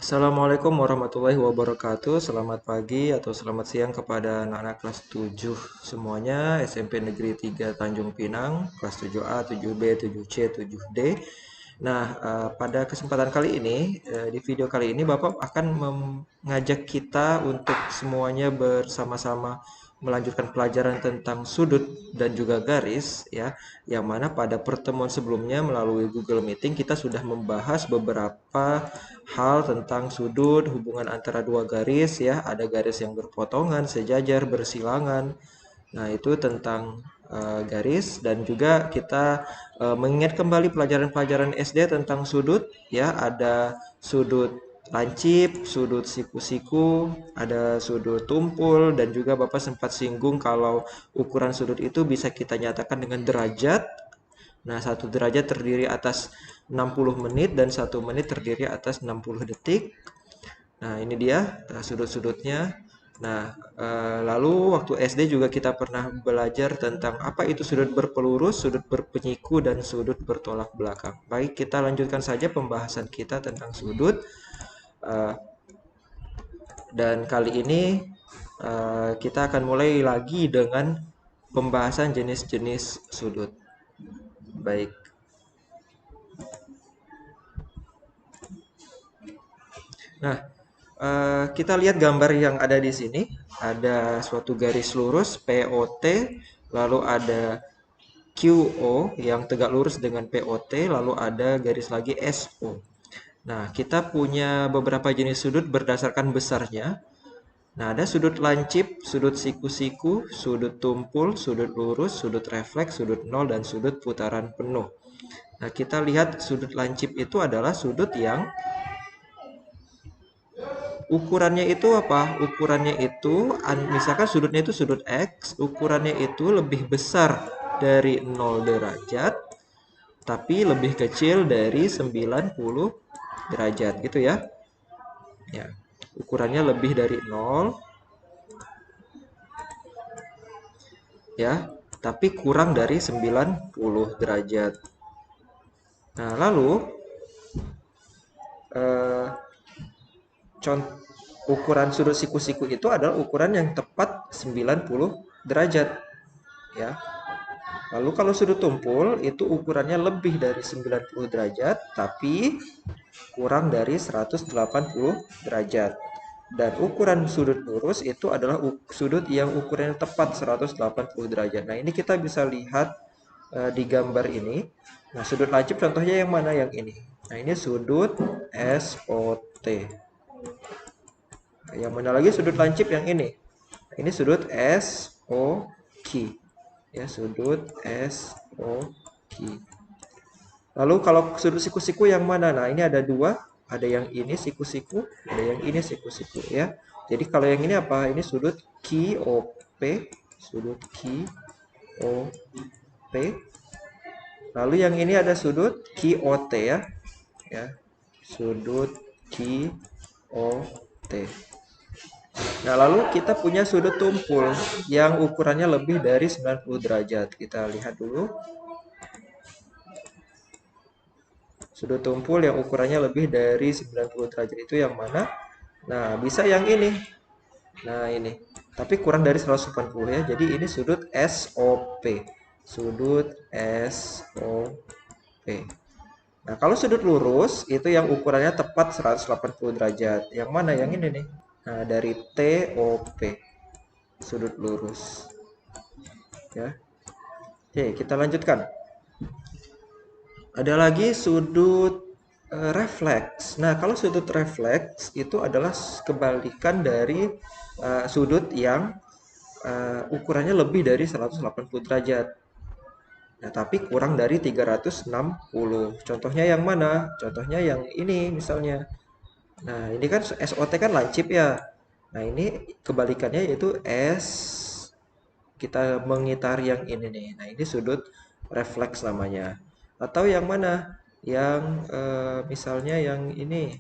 Assalamualaikum warahmatullahi wabarakatuh. Selamat pagi atau selamat siang kepada anak-anak kelas 7 semuanya, SMP Negeri 3 Tanjung Pinang, kelas 7A, 7B, 7C, 7D. Nah, pada kesempatan kali ini, di video kali ini Bapak akan mengajak kita untuk semuanya bersama-sama melanjutkan pelajaran tentang sudut dan juga garis ya, yang mana pada pertemuan sebelumnya melalui Google Meeting kita sudah membahas beberapa hal tentang sudut, hubungan antara dua garis ya, ada garis yang berpotongan, sejajar, bersilangan. Nah, itu tentang garis dan juga kita mengingat kembali pelajaran-pelajaran SD tentang sudut ya, ada sudut lancip, sudut siku-siku, ada sudut tumpul dan juga Bapak sempat singgung kalau ukuran sudut itu bisa kita nyatakan dengan derajat. Nah, satu derajat terdiri atas 60 menit dan satu menit terdiri atas 60 detik. Nah, ini dia sudut-sudutnya. Nah, lalu waktu SD juga kita pernah belajar tentang apa itu sudut berpelurus, sudut berpenyiku, dan sudut bertolak belakang. Baik, kita lanjutkan saja pembahasan kita tentang sudut. Eh, dan kali ini kita akan mulai lagi dengan pembahasan jenis-jenis sudut. Baik. Nah, kita lihat gambar yang ada di sini. Ada suatu garis lurus POT, lalu ada QO yang tegak lurus dengan POT, lalu ada garis lagi SO. Nah, kita punya beberapa jenis sudut berdasarkan besarnya. Nah, ada sudut lancip, sudut siku-siku, sudut tumpul, sudut lurus, sudut refleks, sudut nol, dan sudut putaran penuh. Nah, kita lihat sudut lancip itu adalah sudut yang ukurannya itu apa? Ukurannya itu, misalkan sudutnya itu sudut X, ukurannya itu lebih besar dari 0 derajat, tapi lebih kecil dari 90 derajat, gitu ya. Ya, ukurannya lebih dari 0, ya, tapi kurang dari 90 derajat. Nah, lalu, eh, ukuran sudut siku-siku itu adalah ukuran yang tepat 90 derajat, ya. Lalu kalau sudut tumpul itu ukurannya lebih dari 90 derajat tapi kurang dari 180 derajat. Dan ukuran sudut lurus itu adalah sudut yang ukurannya tepat 180 derajat. Nah, ini kita bisa lihat di gambar ini. Nah, sudut lancip contohnya yang mana? Yang ini. Nah, ini sudut SOT. Nah, yang mana lagi sudut lancip yang ini? Nah, ini sudut SOQ. Ya, sudut SOQ. Lalu kalau sudut siku-siku yang mana? Nah, ini ada dua. Ada yang ini siku-siku, ada yang ini siku-siku ya. Jadi kalau yang ini apa? Ini sudut QOP, sudut QOP. Lalu yang ini ada sudut QOT ya. Ya. Sudut QOT. Nah, lalu kita punya sudut tumpul yang ukurannya lebih dari 90 derajat. Kita lihat dulu. Sudut tumpul yang ukurannya lebih dari 90 derajat itu yang mana? Nah, bisa yang ini. Nah, ini. Tapi kurang dari 180 ya. Jadi ini sudut SOP. Sudut SOP. Nah, kalau sudut lurus itu yang ukurannya tepat 180 derajat. Yang mana? Yang ini nih. Nah, dari TOP. Sudut lurus. Ya. Oke, kita lanjutkan. Ada lagi sudut refleks. Nah, kalau sudut refleks itu adalah kebalikan dari sudut yang ukurannya lebih dari 180 derajat. Nah, tapi kurang dari 360. Contohnya yang mana? Contohnya yang ini misalnya. Nah, ini kan SOT kan lancip ya. Nah, ini kebalikannya yaitu kita mengitari yang ini nih. Nah, ini sudut refleks namanya. Atau yang mana? Yang misalnya yang ini.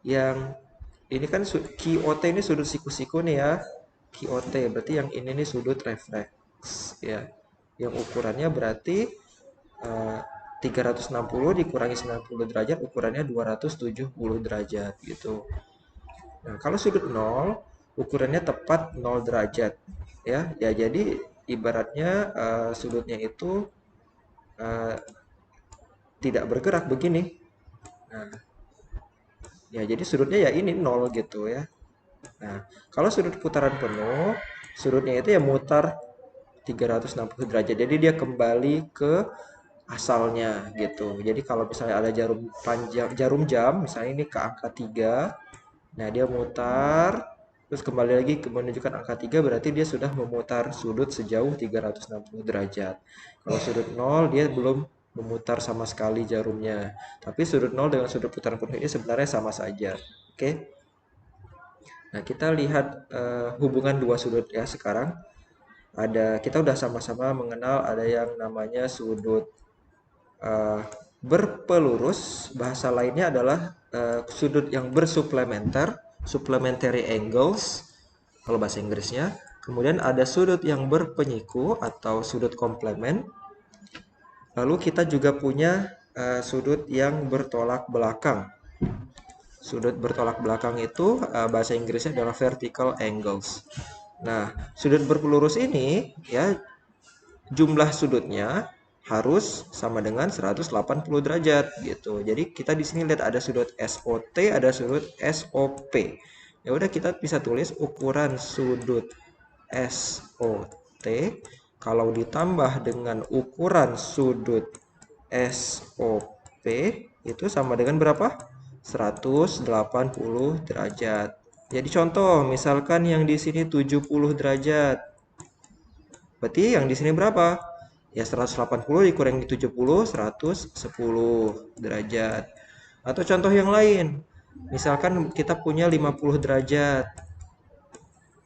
Yang ini kan QOT ini sudut siku-siku nih ya. QOT berarti yang ini nih sudut refleks ya. Yang ukurannya berarti 360 dikurangi 90 derajat ukurannya 270 derajat gitu. Nah, kalau sudut 0 ukurannya tepat 0 derajat ya. Ya jadi ibaratnya sudutnya itu eh, tidak bergerak begini. Nah, ya jadi sudutnya ya ini 0 gitu ya. Nah, kalau sudut putaran penuh, sudutnya itu ya mutar 360 derajat. Jadi dia kembali ke asalnya gitu. Jadi kalau misalnya ada jarum panjang, jarum jam, misalnya ini ke angka 3, nah dia mutar, terus kembali lagi ke menunjukkan angka 3, berarti dia sudah memutar sudut sejauh 360 derajat. Kalau sudut 0, dia belum memutar sama sekali jarumnya. Tapi sudut 0 dengan sudut putaran penuh ini sebenarnya sama saja. Oke. Nah, kita lihat hubungan dua sudut ya sekarang. Kita udah sama-sama mengenal ada yang namanya sudut berpelurus. Bahasa lainnya adalah sudut yang bersuplementer, supplementary angles kalau bahasa Inggrisnya. Kemudian ada sudut yang berpenyiku atau sudut komplement. Lalu kita juga punya sudut yang bertolak belakang. Sudut bertolak belakang itu bahasa Inggrisnya adalah vertical angles. Nah, sudut berpelurus ini ya jumlah sudutnya harus sama dengan 180 derajat gitu. Jadi kita di sini lihat ada sudut SOT, ada sudut SOP. Ya udah kita bisa tulis ukuran sudut SOT kalau ditambah dengan ukuran sudut SOP itu sama dengan berapa? 180 derajat. Jadi contoh, misalkan yang di sini 70 derajat. Berarti yang di sini berapa? Ya 180 dikurangi 70, 110 derajat. Atau contoh yang lain. Misalkan kita punya 50 derajat.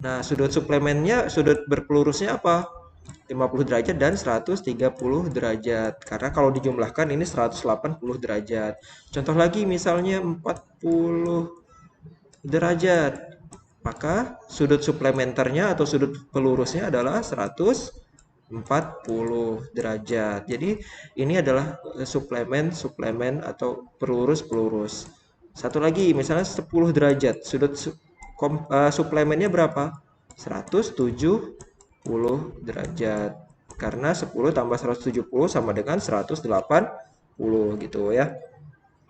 Nah, sudut suplemennya, sudut berpelurusnya apa? 50 derajat dan 130 derajat. Karena kalau dijumlahkan ini 180 derajat. Contoh lagi misalnya 40 derajat. Maka sudut suplementernya atau sudut pelurusnya adalah 140 derajat. Jadi ini adalah suplemen atau pelurus. Satu lagi misalnya 10 derajat. Suplemennya berapa? 170 derajat. Karena 10 tambah 170 sama dengan 180 gitu ya.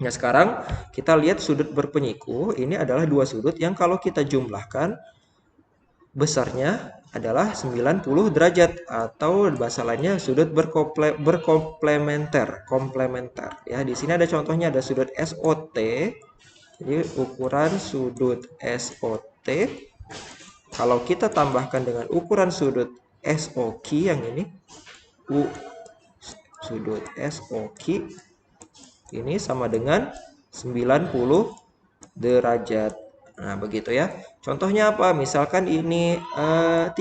Nah, sekarang kita lihat sudut berpenyiku. Ini adalah dua sudut yang kalau kita jumlahkan besarnya adalah 90 derajat atau bahasa lainnya sudut berkomplementer, komplementer. Ya, di sini ada contohnya, ada sudut SOT. Jadi ukuran sudut SOT kalau kita tambahkan dengan ukuran sudut SOQ yang ini, sudut SOQ ini sama dengan 90 derajat. Nah, begitu ya. Contohnya apa? Misalkan ini 30.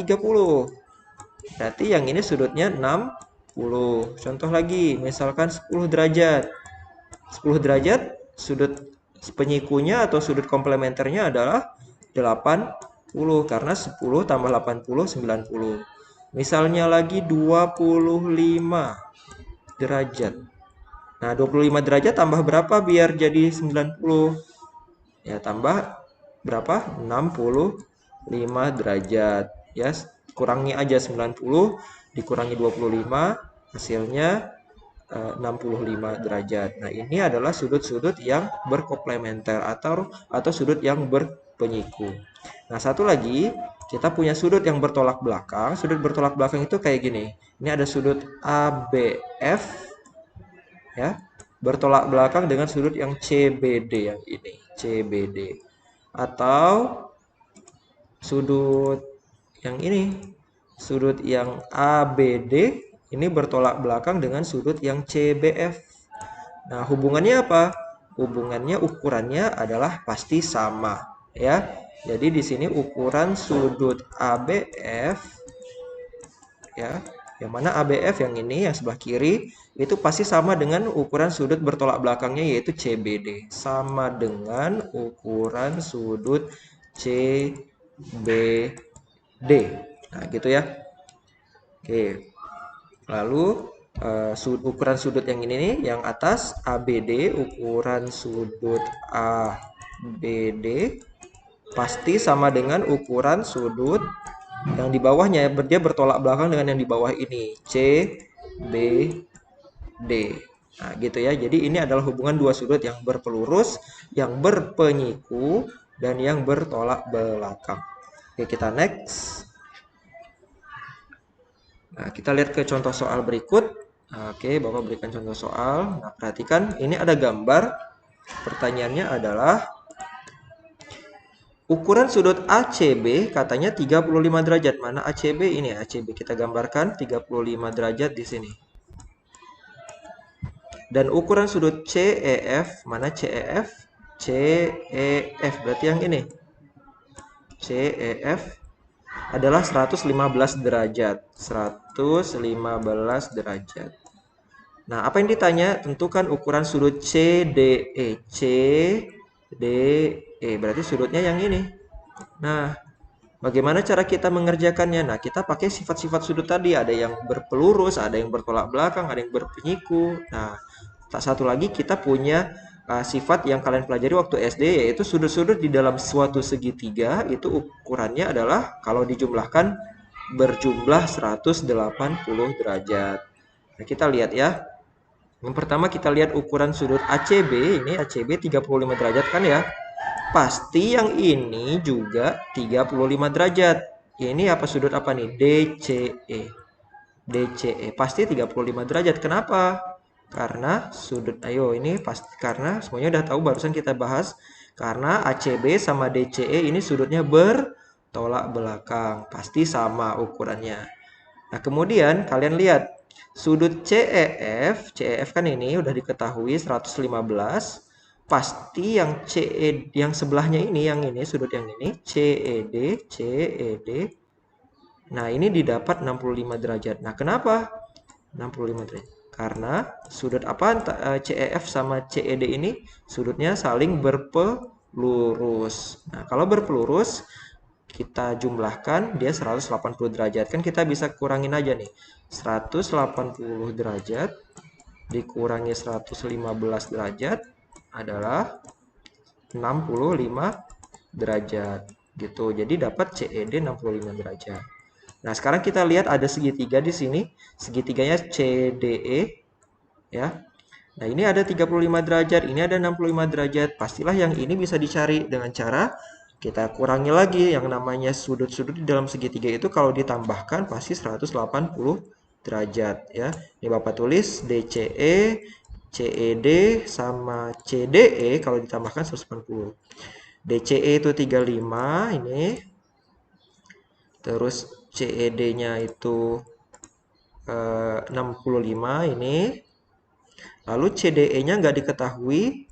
Berarti yang ini sudutnya 60. Contoh lagi, misalkan 10 derajat. 10 derajat, sudut penyikunya atau sudut komplementernya adalah 80. Karena 10 tambah 80, 90. Misalnya lagi 25 derajat. Nah, 25 derajat tambah berapa biar jadi 90? Ya, tambah berapa? 65 derajat. Ya, kurangi aja 90 dikurangi 25, hasilnya 65 derajat. Nah, ini adalah sudut-sudut yang berkomplementer atau sudut yang berpenyiku. Nah, satu lagi, kita punya sudut yang bertolak belakang. Sudut bertolak belakang itu kayak gini. Ini ada sudut ABF ya, bertolak belakang dengan sudut yang CBD yang ini, CBD. Atau sudut yang ini, sudut yang ABD ini bertolak belakang dengan sudut yang CBF. Nah, hubungannya apa? Hubungannya ukurannya adalah pasti sama, ya. Jadi di sini ukuran sudut ABF ya, yang mana ABF yang ini yang sebelah kiri itu pasti sama dengan ukuran sudut bertolak belakangnya yaitu CBD, sama dengan ukuran sudut CBD. Nah, gitu ya. Oke. Lalu ukuran sudut yang ini nih, yang atas ABD, ukuran sudut ABD pasti sama dengan ukuran sudut yang di bawahnya. Dia bertolak belakang dengan yang di bawah ini, CBD. Nah, gitu ya. Jadi ini adalah hubungan dua sudut yang berpelurus, yang berpenyiku, dan yang bertolak belakang. Oke, kita next. Nah, kita lihat ke contoh soal berikut. Oke, Bapak berikan contoh soal. Nah, perhatikan, ini ada gambar. Pertanyaannya adalah, ukuran sudut ACB katanya 35 derajat. Mana ACB? Ini ACB. Kita gambarkan 35 derajat di sini. Dan ukuran sudut CEF, mana CEF? CEF, berarti yang ini. CEF adalah 115 derajat. 115 derajat. Nah, apa yang ditanya? Tentukan ukuran sudut CDE. CDE, berarti sudutnya yang ini. Nah, bagaimana cara kita mengerjakannya? Nah, kita pakai sifat-sifat sudut tadi. Ada yang berpelurus, ada yang bertolak belakang, ada yang berpenyiku. Nah, tak satu lagi kita punya sifat yang kalian pelajari waktu SD, yaitu sudut-sudut di dalam suatu segitiga itu ukurannya adalah kalau dijumlahkan berjumlah 180 derajat. Nah, kita lihat ya. Yang pertama kita lihat ukuran sudut ACB, ini ACB 35 derajat kan ya. Pasti yang ini juga 35 derajat. Ini apa sudut apa nih? DCE. DCE pasti 35 derajat. Kenapa? Karena sudut, ayo ini pasti karena semuanya udah tahu barusan kita bahas. Karena ACB sama DCE ini sudutnya bertolak belakang. Pasti sama ukurannya. Nah, kemudian kalian lihat sudut CEF. CEF kan ini udah diketahui 115. Pasti yang CE yang sebelahnya ini, yang ini sudut yang ini CED. Nah, ini didapat 65 derajat. Nah, kenapa 65 derajat? Karena sudut apa CEF sama CED ini sudutnya saling berpelurus. Nah, kalau berpelurus kita jumlahkan dia 180 derajat. Kan kita bisa kurangin aja nih. 180 derajat dikurangi 115 derajat adalah 65 derajat gitu. Jadi dapat CED 65 derajat. Nah, sekarang kita lihat ada segitiga di sini. Segitiganya CDE ya. Nah, ini ada 35 derajat, ini ada 65 derajat. Pastilah yang ini bisa dicari dengan cara kita kurangi lagi. Yang namanya sudut-sudut di dalam segitiga itu kalau ditambahkan pasti 180 derajat ya. Ini Bapak tulis DCE, CED sama CDE kalau ditambahkan 180. DCE itu 35 ini. Terus CED-nya itu 65 ini. Lalu CDE-nya nggak diketahui,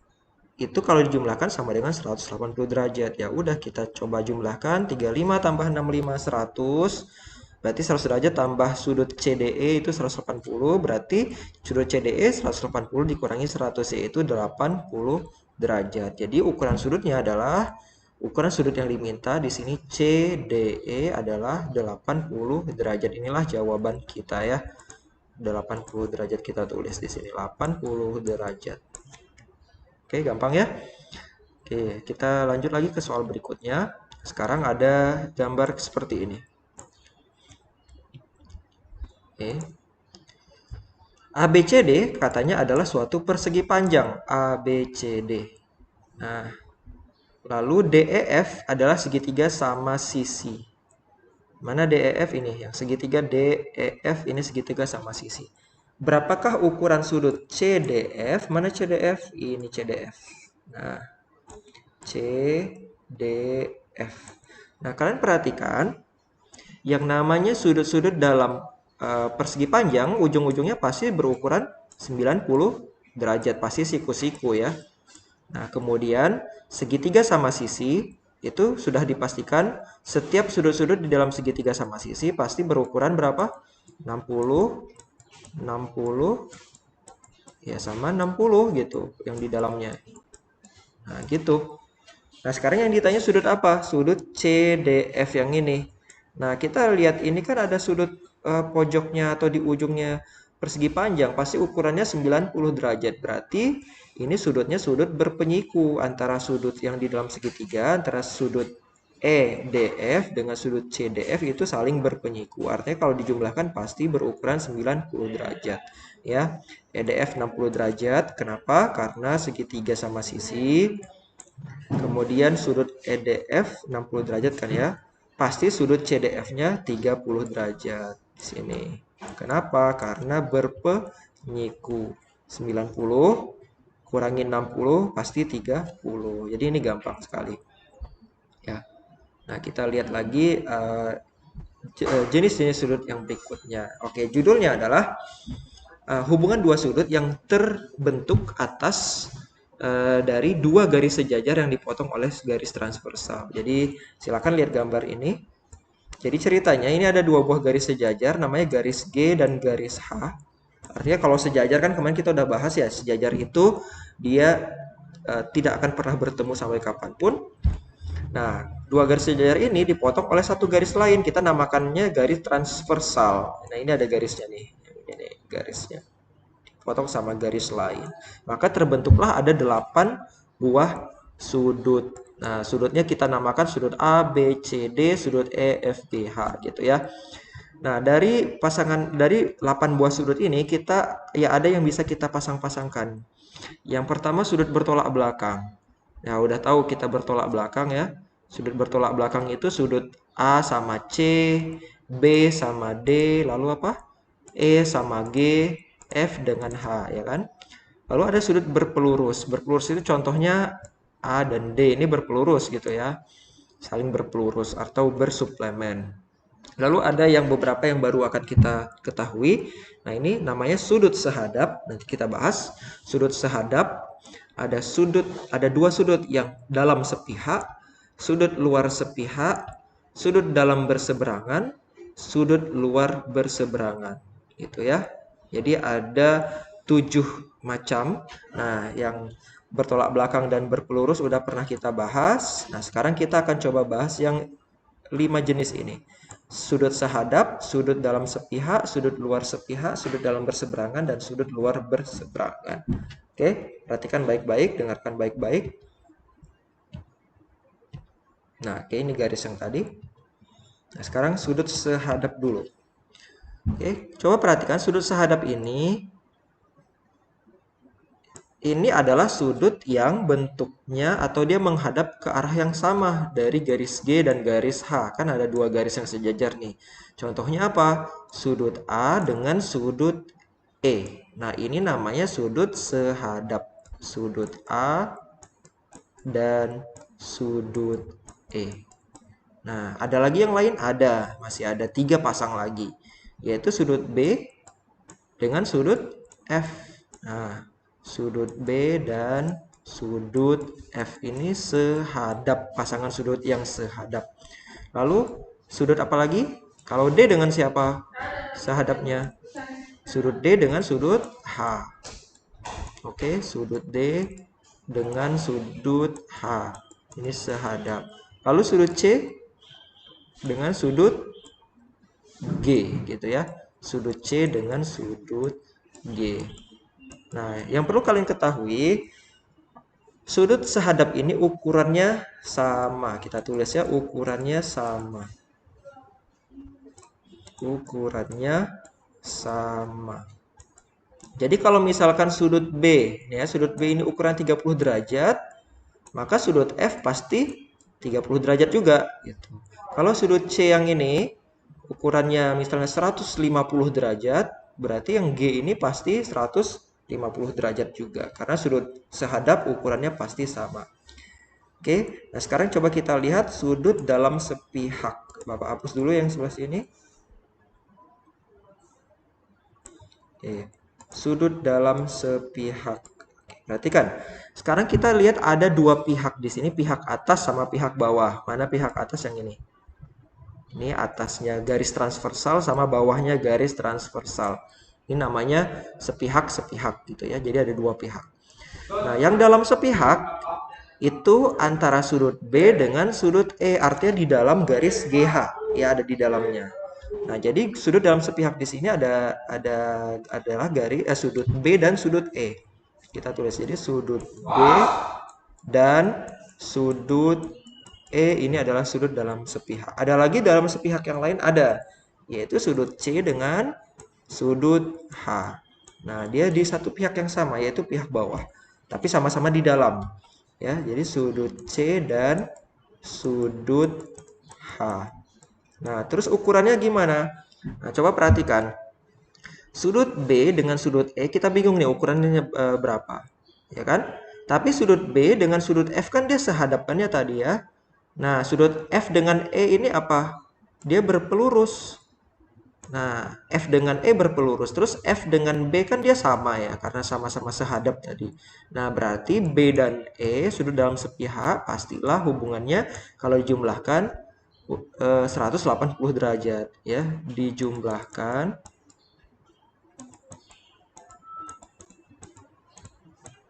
itu kalau dijumlahkan sama dengan 180 derajat. Ya udah kita coba jumlahkan, 35 tambah 65, 100. Berarti 100 derajat tambah sudut CDE itu 180, berarti sudut CDE 180 dikurangi 100, yaitu 80 derajat. Jadi ukuran sudutnya adalah, ukuran sudut yang diminta di sini CDE adalah 80 derajat. Inilah jawaban kita ya. 80 derajat kita tulis di sini, 80 derajat. Oke, gampang ya. Oke, kita lanjut lagi ke soal berikutnya. Sekarang ada gambar seperti ini. Oke. ABCD katanya adalah suatu persegi panjang ABCD. Nah, lalu DEF adalah segitiga sama sisi. Mana DEF ini? Yang segitiga DEF ini segitiga sama sisi. Berapakah ukuran sudut CDF? Mana CDF? Ini CDF. Nah, CDF. Nah, kalian perhatikan yang namanya sudut-sudut dalam persegi panjang, ujung-ujungnya pasti berukuran 90 derajat, pasti siku-siku ya. Nah, kemudian segitiga sama sisi itu sudah dipastikan setiap sudut-sudut di dalam segitiga sama sisi pasti berukuran berapa? 60 ya sama 60 gitu yang di dalamnya. Nah, gitu. Nah, sekarang yang ditanya sudut apa? Sudut CDF yang ini. Nah, kita lihat ini kan ada sudut pojoknya atau di ujungnya persegi panjang, pasti ukurannya 90 derajat. Berarti ini sudutnya sudut berpenyiku antara sudut yang di dalam segitiga, antara sudut EDF dengan sudut CDF itu saling berpenyiku. Artinya kalau dijumlahkan pasti berukuran 90 derajat. Ya, EDF 60 derajat. Kenapa? Karena segitiga sama sisi. Kemudian sudut EDF 60 derajat kan ya. Pasti sudut CDF-nya 30 derajat di sini. Kenapa? Karena berpenyiku. 90 kurangi 60 pasti 30. Jadi ini gampang sekali. Ya. Nah, kita lihat lagi jenis-jenis sudut yang berikutnya. Oke, judulnya adalah hubungan dua sudut yang terbentuk atas dari dua garis sejajar yang dipotong oleh garis transversal. Jadi, silakan lihat gambar ini. Jadi ceritanya ini ada dua buah garis sejajar, namanya garis G dan garis H. Artinya kalau sejajar kan kemarin kita udah bahas ya, sejajar itu dia tidak akan pernah bertemu sampai kapanpun. Nah, dua garis sejajar ini dipotong oleh satu garis lain. Kita namakannya garis transversal. Nah, ini ada garisnya nih. Ini garisnya. Dipotong sama garis lain. Maka terbentuklah ada 8 buah sudut. Nah, sudutnya kita namakan sudut A, B, C, D, sudut E, F, G, H gitu ya. Nah, dari 8 buah sudut ini kita ya ada yang bisa kita pasang-pasangkan. Yang pertama sudut bertolak belakang. Ya, udah tahu kita bertolak belakang ya. Sudut bertolak belakang itu sudut A sama C, B sama D, lalu apa? E sama G, F dengan H, ya kan? Lalu ada sudut berpelurus. Berpelurus itu contohnya A dan D ini berpelurus gitu ya. Saling berpelurus atau bersuplemen. Lalu ada yang beberapa yang baru akan kita ketahui. Nah, ini namanya sudut sehadap. Nanti kita bahas. Sudut sehadap ada dua sudut yang dalam sepihak, sudut luar sepihak, sudut dalam berseberangan, sudut luar berseberangan. Gitu ya. Jadi ada 7 macam. Nah, yang bertolak belakang dan berpelurus udah pernah kita bahas. Nah, sekarang kita akan coba bahas yang 5 jenis ini. Sudut sehadap, sudut dalam sepihak, sudut luar sepihak, sudut dalam berseberangan, dan sudut luar berseberangan. Oke, perhatikan baik-baik, dengarkan baik-baik. Nah, oke, ini garis yang tadi. Nah, sekarang sudut sehadap dulu. Oke, coba perhatikan sudut sehadap ini. Ini adalah sudut yang bentuknya atau dia menghadap ke arah yang sama dari garis G dan garis H. Kan ada dua garis yang sejajar nih. Contohnya apa? Sudut A dengan sudut E. Nah, ini namanya sudut sehadap. Sudut A dan sudut E. Nah, ada lagi yang lain? Ada. Masih ada 3 pasang lagi. Yaitu sudut B dengan sudut F. Nah, sudut B dan sudut F ini sehadap, pasangan sudut yang sehadap. Lalu sudut apa lagi? Kalau D dengan siapa sehadapnya? Sudut D dengan sudut H. Oke, sudut D dengan sudut H. Ini sehadap. Lalu sudut C dengan sudut G gitu ya. Sudut C dengan sudut G. Nah, yang perlu kalian ketahui, sudut sehadap ini ukurannya sama. Kita tulis ya, ukurannya sama. Ukurannya sama. Jadi kalau misalkan sudut B, ya, sudut B ini ukuran 30 derajat, maka sudut F pasti 30 derajat juga. Gitu. Kalau sudut C yang ini, ukurannya misalnya 150 derajat, berarti yang G ini pasti 150 derajat juga. Karena sudut sehadap ukurannya pasti sama. Oke, nah sekarang coba kita lihat sudut dalam sepihak. Bapak hapus dulu yang sebelah sini. Oke, sudut dalam sepihak. Perhatikan, sekarang kita lihat ada 2 pihak di sini, pihak atas sama pihak bawah. Mana pihak atas yang ini? Ini atasnya garis transversal sama bawahnya garis transversal. Ini namanya sepihak-sepihak gitu ya. Jadi ada 2 pihak. Nah, yang dalam sepihak itu antara sudut B dengan sudut E. Artinya di dalam garis GH. Ya, ada di dalamnya. Nah, jadi sudut dalam sepihak di sini adalah garis sudut B dan sudut E. Kita tulis jadi sudut B dan sudut E ini adalah sudut dalam sepihak. Ada lagi dalam sepihak yang lain ada, yaitu sudut C dengan sudut H. Nah, dia di satu pihak yang sama, yaitu pihak bawah, tapi sama-sama di dalam. Ya, jadi sudut C dan sudut H. Nah, terus ukurannya gimana? Nah, coba perhatikan. Sudut B dengan sudut E, kita bingung nih ukurannya berapa. Ya kan? Tapi sudut B dengan sudut F kan dia sehadapannya tadi ya. Nah, sudut F dengan E ini apa? Dia berpelurus. Nah, F dengan E berpelurus. Terus F dengan B kan dia sama ya, karena sama-sama sehadap tadi. Nah, berarti B dan E sudut dalam sepihak, pastilah hubungannya kalau dijumlahkan 180 derajat ya. Dijumlahkan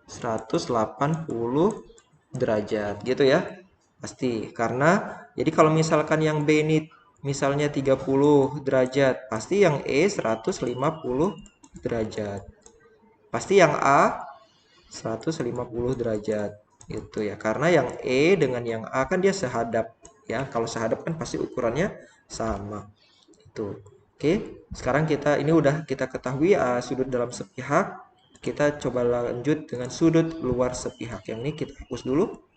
180 derajat gitu ya. Pasti karena jadi kalau misalkan yang B ini misalnya 30 derajat, pasti yang E 150 derajat. Pasti yang A 150 derajat gitu ya. Karena yang E dengan yang A kan dia sehadap ya. Kalau sehadap kan pasti ukurannya sama. Itu. Oke, sekarang ini udah kita ketahui sudut dalam sepihak. Kita coba lanjut dengan sudut luar sepihak. Yang ini kita hapus dulu.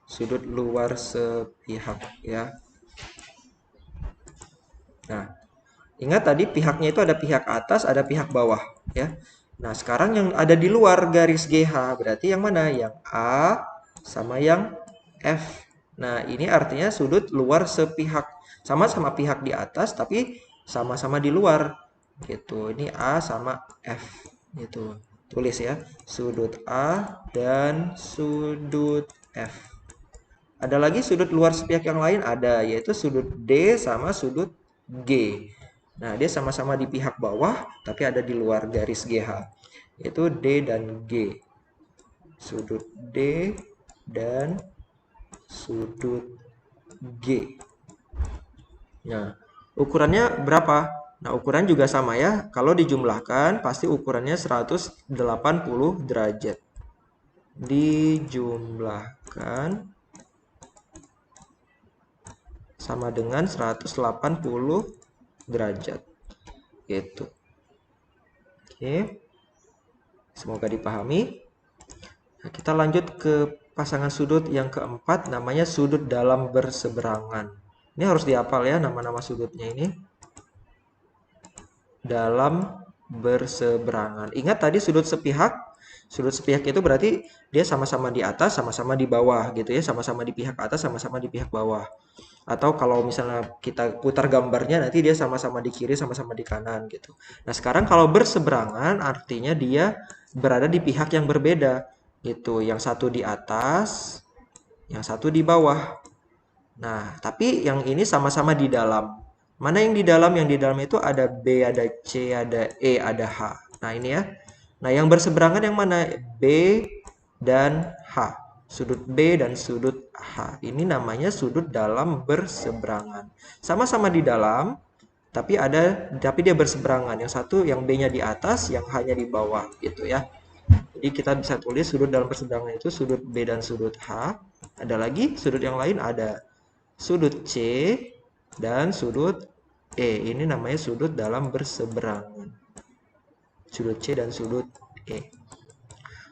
Sudut luar sepihak ya. Nah, ingat tadi pihaknya itu ada pihak atas, ada pihak bawah ya. Nah, sekarang yang ada di luar garis GH berarti yang mana? Yang A sama yang F. Nah, ini artinya sudut luar sepihak. Sama-sama pihak di atas tapi sama-sama di luar. Gitu. Ini A sama F gitu. Tulis ya, sudut A dan sudut F. Ada lagi sudut luar sepihak yang lain ada, yaitu sudut D sama sudut G. Nah, dia sama-sama di pihak bawah, tapi ada di luar garis GH, yaitu D dan G. Sudut D dan sudut G. Nah, ukurannya berapa? Nah, ukuran juga sama ya. Kalau dijumlahkan, pasti ukurannya 180 derajat. Dijumlahkan sama dengan 180 derajat gitu. Oke, semoga dipahami. Nah, kita lanjut ke pasangan sudut yang keempat, namanya sudut dalam berseberangan. Ini harus dihafal ya nama-nama sudutnya ini. Dalam berseberangan. Ingat tadi sudut sepihak. Sudut sepihak itu berarti dia sama-sama di atas, sama-sama di bawah gitu ya, sama-sama di pihak atas, sama-sama di pihak bawah. Atau kalau misalnya kita putar gambarnya nanti dia sama-sama di kiri, sama-sama di kanan gitu. Nah, sekarang kalau berseberangan artinya dia berada di pihak yang berbeda gitu. Yang satu di atas, yang satu di bawah. Nah, tapi yang ini sama-sama di dalam. Mana yang di dalam? Yang di dalam itu ada B, ada C, ada E, ada H. Nah, ini ya. Nah, yang berseberangan yang mana? B dan H. Sudut B dan sudut H. Ini namanya sudut dalam berseberangan. Sama-sama di dalam, tapi dia berseberangan. Yang satu yang B-nya di atas, yang H-nya di bawah gitu ya. Jadi kita bisa tulis sudut dalam berseberangan itu sudut B dan sudut H. Ada lagi sudut yang lain ada sudut C dan sudut E. Ini namanya sudut dalam berseberangan. Sudut C dan sudut E.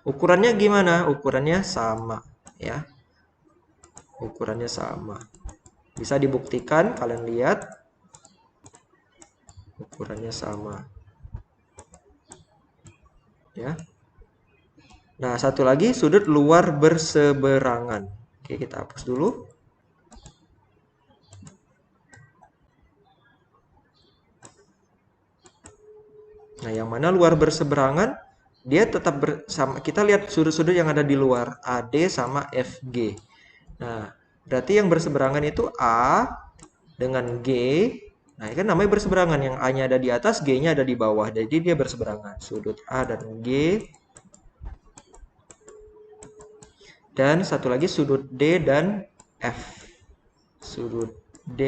Ukurannya gimana? Ukurannya sama ya. Ukurannya sama. Bisa dibuktikan, kalian lihat. Ukurannya sama. Ya. Nah, satu lagi sudut luar berseberangan. Oke, kita hapus dulu. Nah, yang mana luar berseberangan? Dia tetap bersama. Kita lihat sudut-sudut yang ada di luar, AD sama FG. Nah, berarti yang berseberangan itu A dengan G. Nah, ini kan namanya berseberangan. Yang A-nya ada di atas, G-nya ada di bawah. Jadi dia berseberangan. Sudut A dan G. Dan satu lagi sudut D dan F. sudut D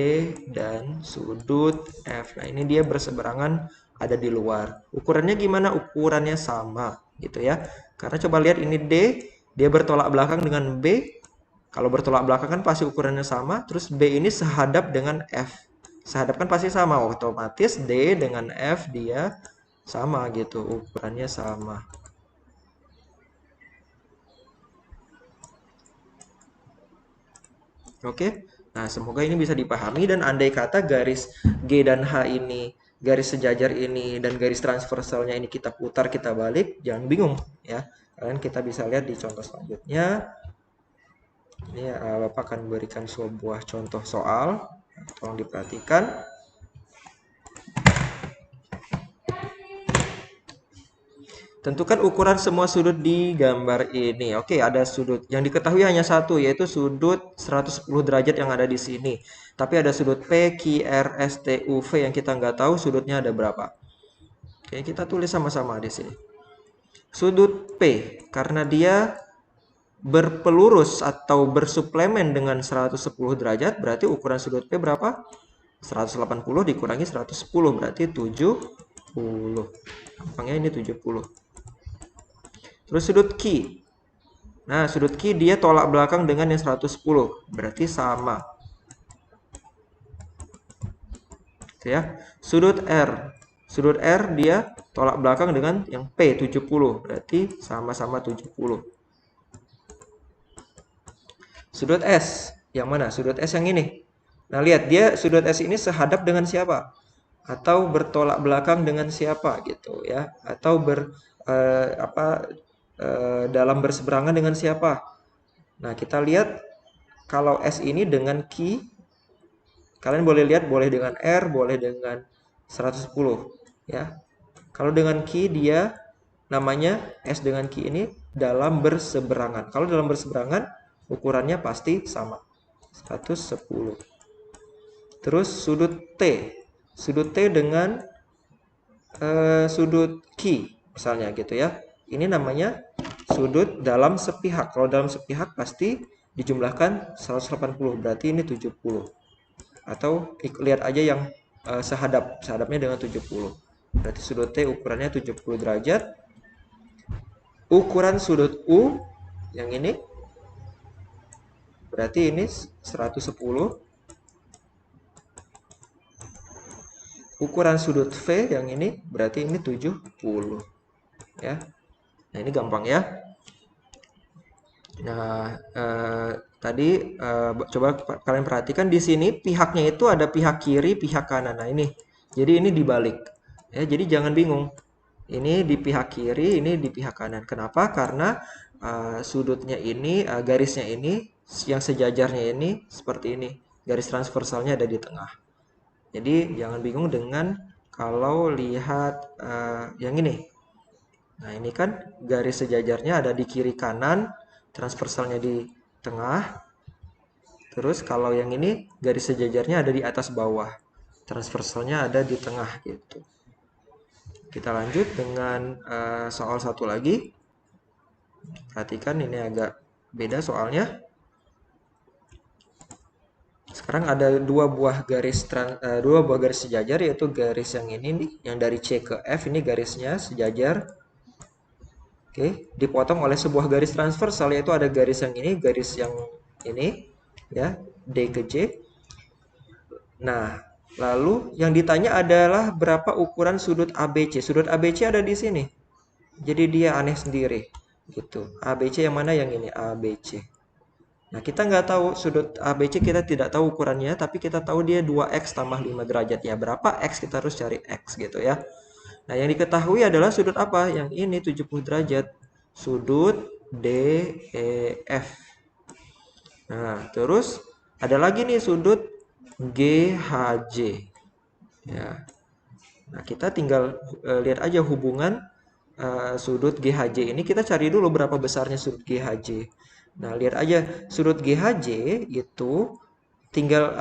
dan sudut F. Nah, ini dia berseberangan ada di luar. Ukurannya gimana? Ukurannya sama gitu ya. Karena coba lihat ini D, dia bertolak belakang dengan B. Kalau bertolak belakang kan pasti ukurannya sama. Terus B ini sehadap dengan F. Sehadap kan pasti sama. Otomatis D dengan F dia sama gitu. Ukurannya sama. Oke, nah semoga ini bisa dipahami dan andai kata garis G dan H ini, garis sejajar ini dan garis transversalnya ini kita putar, kita balik, jangan bingung ya. Kalian kita bisa lihat di contoh selanjutnya. Ini Bapak akan berikan sebuah contoh soal, tolong diperhatikan. Tentukan ukuran semua sudut di gambar ini. Oke, ada sudut. Yang diketahui hanya satu, yaitu sudut 110 derajat yang ada di sini. Tapi ada sudut P, Q, R, S, T, U, V yang kita nggak tahu sudutnya ada berapa. Oke, kita tulis sama-sama di sini. Sudut P, karena dia berpelurus atau bersuplemen dengan 110 derajat, berarti ukuran sudut P berapa? 180 dikurangi 110, berarti 70. Gampangnya ini 70. Terus sudut Q. Nah, sudut Q dia tolak belakang dengan yang 110. Berarti sama. Gitu ya. Sudut R. Sudut R dia tolak belakang dengan yang P, 70. Berarti sama-sama 70. Sudut S. Yang mana? Sudut S yang ini. Nah, lihat dia sudut S ini sehadap dengan siapa? Atau bertolak belakang dengan siapa gitu ya? Atau dalam berseberangan dengan siapa? Nah, kita lihat kalau S ini dengan Q, kalian boleh lihat boleh dengan R, boleh dengan 110 ya. Kalau dengan Q dia namanya S dengan Q ini dalam berseberangan. Kalau dalam berseberangan ukurannya pasti sama. 110. Terus sudut T. Sudut T dengan sudut Q misalnya gitu ya. Ini namanya sudut dalam sepihak. Kalau dalam sepihak pasti dijumlahkan 180, berarti ini 70. Atau lihat aja yang sehadapnya dengan 70. Berarti sudut T ukurannya 70 derajat. Ukuran sudut U yang ini berarti ini 110. Ukuran sudut V yang ini berarti ini 70 ya. Nah, ini gampang ya. Nah, tadi coba kalian perhatikan di sini pihaknya itu ada pihak kiri, pihak kanan. Nah, ini. Jadi ini dibalik. Ya, jadi jangan bingung. Ini di pihak kiri, ini di pihak kanan. Kenapa? Karena sudutnya ini, garisnya ini, yang sejajarnya ini seperti ini. Garis transversalnya ada di tengah. Jadi jangan bingung dengan kalau lihat yang ini. Nah, ini kan garis sejajarnya ada di kiri kanan, transversalnya di tengah. Terus kalau yang ini garis sejajarnya ada di atas bawah, transversalnya ada di tengah gitu. Kita lanjut dengan soal satu lagi. Perhatikan ini agak beda soalnya. Sekarang ada dua buah garis sejajar, yaitu garis yang ini nih, yang dari C ke F ini garisnya sejajar. Oke, dipotong oleh sebuah garis transversal, yaitu ada garis yang ini, garis yang ini ya, D ke J. Nah, lalu yang ditanya adalah berapa ukuran sudut ABC. Sudut ABC ada di sini. Jadi dia aneh sendiri gitu. ABC yang mana? Yang ini, ABC. Nah, kita nggak tahu sudut ABC, kita tidak tahu ukurannya, tapi kita tahu dia 2x tambah 5 derajat. Ya, berapa x? Kita harus cari x gitu ya. Nah, yang diketahui adalah sudut apa? Yang ini 70 derajat. Sudut DEF. Nah, terus ada lagi nih sudut GHJ. Ya. Nah, kita tinggal lihat aja hubungan sudut GHJ ini. Kita cari dulu berapa besarnya sudut GHJ. Nah, lihat aja sudut GHJ itu tinggal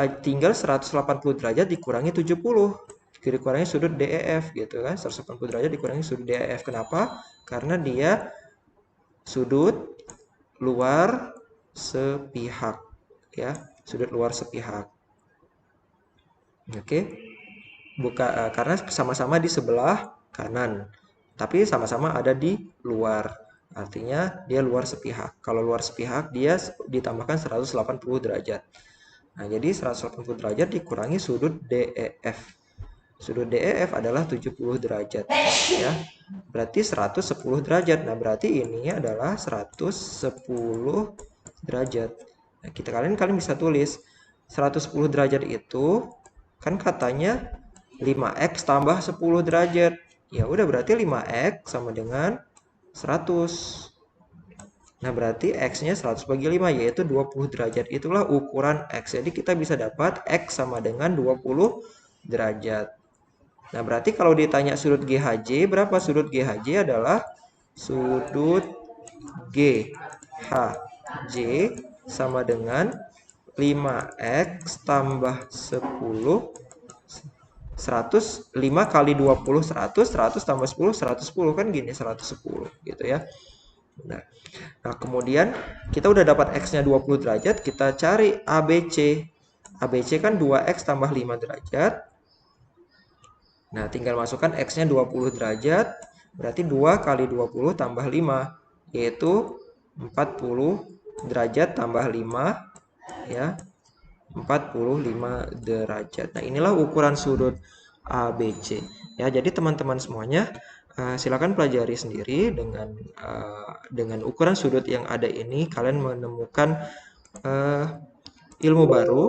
180 derajat dikurangi 70. Dikurangi sudut DEF gitu kan. 180 derajat dikurangi sudut DEF. Kenapa? Karena dia sudut luar sepihak ya. sudut luar sepihak. Oke, karena sama-sama di sebelah kanan, tapi sama-sama ada di luar. Artinya dia luar sepihak. Kalau luar sepihak dia ditambahkan 180 derajat. Nah, jadi 180 derajat dikurangi sudut DEF. Sudut DEF adalah 70 derajat ya. Berarti 110 derajat. Nah, berarti ini adalah 110 derajat. Nah, kalian bisa tulis 110 derajat itu kan katanya 5x tambah 10 derajat. Ya udah berarti 5x sama dengan 100. Nah, berarti x-nya 100 bagi 5 yaitu 20 derajat. Itulah ukuran x. Jadi kita bisa dapat x sama dengan 20 derajat. Nah, berarti kalau ditanya sudut GHJ, berapa sudut GHJ adalah sudut GHJ sama dengan 5x tambah 10 100, 5 kali 20 100, 100 tambah 10 110 kan gini 110 gitu ya. Nah, kemudian kita udah dapat x-nya 20 derajat, kita cari ABC. ABC kan 2x tambah 5 derajat. Nah, tinggal masukkan x-nya 20 derajat, berarti 2 kali 20 tambah 5, yaitu 40 derajat tambah 5, ya, 45 derajat. Nah, inilah ukuran sudut ABC. Ya, jadi teman-teman semuanya, silakan pelajari sendiri dengan ukuran sudut yang ada ini, kalian menemukan ilmu baru.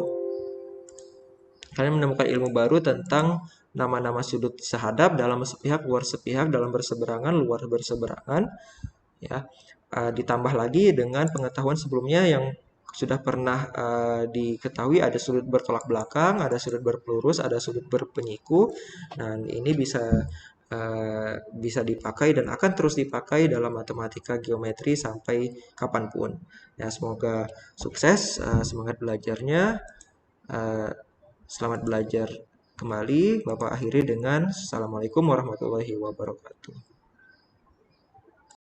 Kalian menemukan ilmu baru tentang nama-nama sudut sehadap, dalam sepihak, luar sepihak, dalam berseberangan, luar berseberangan. Ya, ditambah lagi dengan pengetahuan sebelumnya yang sudah pernah diketahui, ada sudut bertolak belakang, ada sudut berpelurus, ada sudut berpenyiku. Nah, ini bisa dipakai dan akan terus dipakai dalam matematika geometri sampai kapanpun. Ya, semoga sukses, semangat belajarnya. Selamat belajar kembali. Bapak akhiri dengan Assalamualaikum warahmatullahi wabarakatuh.